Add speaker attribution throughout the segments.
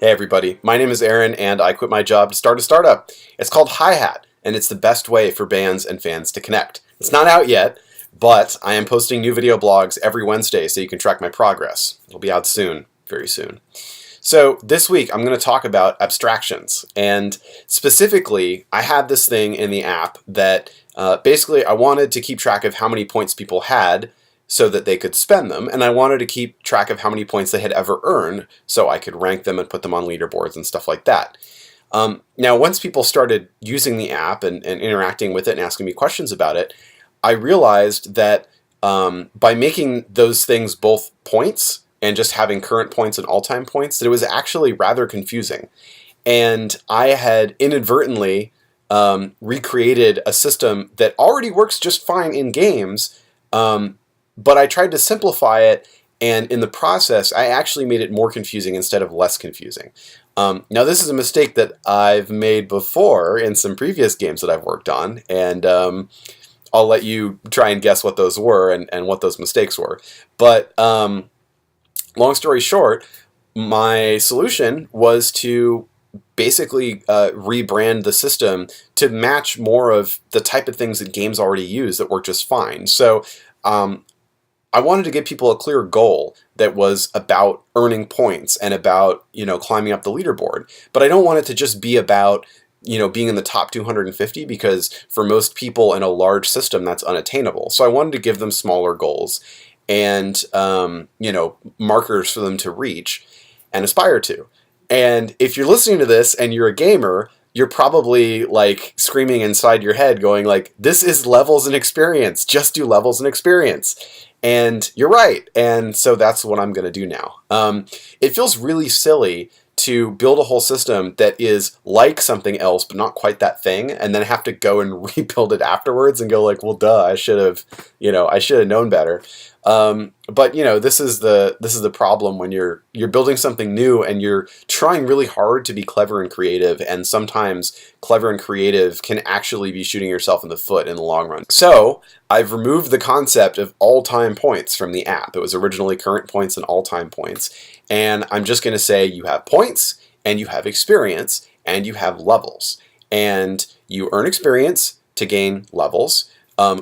Speaker 1: Hey everybody, my name is Aaron and I quit my job to start a startup. It's called Hihat and it's the best way for bands and fans to connect. It's not out yet, but I am posting new video blogs every Wednesday so you can track my progress. It'll be out soon, very soon. So this week I'm going to talk about abstractions, and specifically I had this thing in the app that basically I wanted to keep track of how many points people had so that they could spend them, and I wanted to keep track of how many points they had ever earned so I could rank them and put them on leaderboards and stuff like that. Now once people started using the app and interacting with it and asking me questions about it, I realized that by making those things both points and just having current points and all-time points, that it was actually rather confusing. And I had inadvertently recreated a system that already works just fine in games, but I tried to simplify it, and in the process I actually made it more confusing instead of less confusing. Now this is a mistake that I've made before in some previous games that I've worked on, and I'll let you try and guess what those were and what those mistakes were. But long story short, my solution was to basically rebrand the system to match more of the type of things that games already use that work just fine. So I wanted to give people a clear goal that was about earning points and about, climbing up the leaderboard. But I don't want it to just be about, being in the top 250, because for most people in a large system that's unattainable. So I wanted to give them smaller goals and, markers for them to reach and aspire to. And if you're listening to this and you're a gamer, you're probably like screaming inside your head going like, this is levels and experience, just do levels and experience. And you're right, and so that's what I'm going to do now. It feels really silly to build a whole system that is like something else but not quite that thing, and then have to go and rebuild it afterwards and go like, well, duh, I should have known better. But this is the problem when you're building something new and you're trying really hard to be clever and creative, and sometimes clever and creative can actually be shooting yourself in the foot in the long run. So I've removed the concept of all-time points from the app. It was originally current points and all-time points, and I'm just going to say you have points and you have experience and you have levels, and you earn experience to gain levels.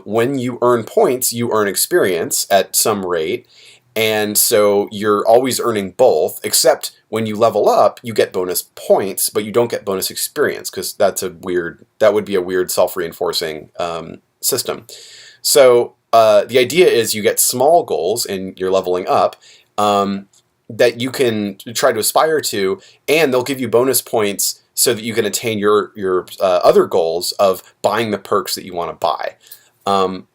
Speaker 1: When you earn points, you earn experience at some rate, and so you're always earning both, except when you level up, you get bonus points, but you don't get bonus experience, because that would be a weird self-reinforcing system. So the idea is you get small goals and you're leveling up that you can try to aspire to, and they'll give you bonus points so that you can attain your other goals of buying the perks that you want to buy. I'm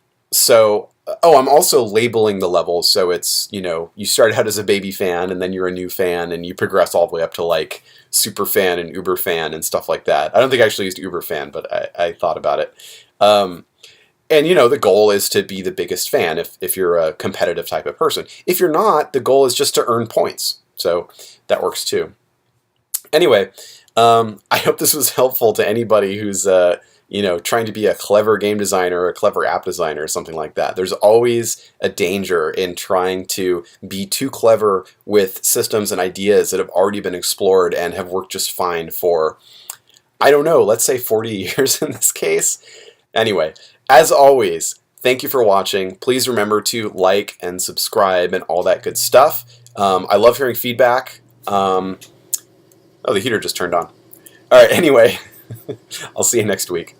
Speaker 1: also labeling the levels, so it's, you start out as a baby fan, and then you're a new fan, and you progress all the way up to like super fan and uber fan and stuff like that. I don't think I actually used uber fan, but I thought about it. And the goal is to be the biggest fan if you're a competitive type of person. If you're not, the goal is just to earn points. So that works too. Anyway, I hope this was helpful to anybody who's trying to be a clever game designer or a clever app designer or something like that. There's always a danger in trying to be too clever with systems and ideas that have already been explored and have worked just fine for, I don't know, let's say 40 years in this case. Anyway, as always, thank you for watching. Please remember to like and subscribe and all that good stuff. I love hearing feedback. Oh, the heater just turned on. All right, anyway, I'll see you next week.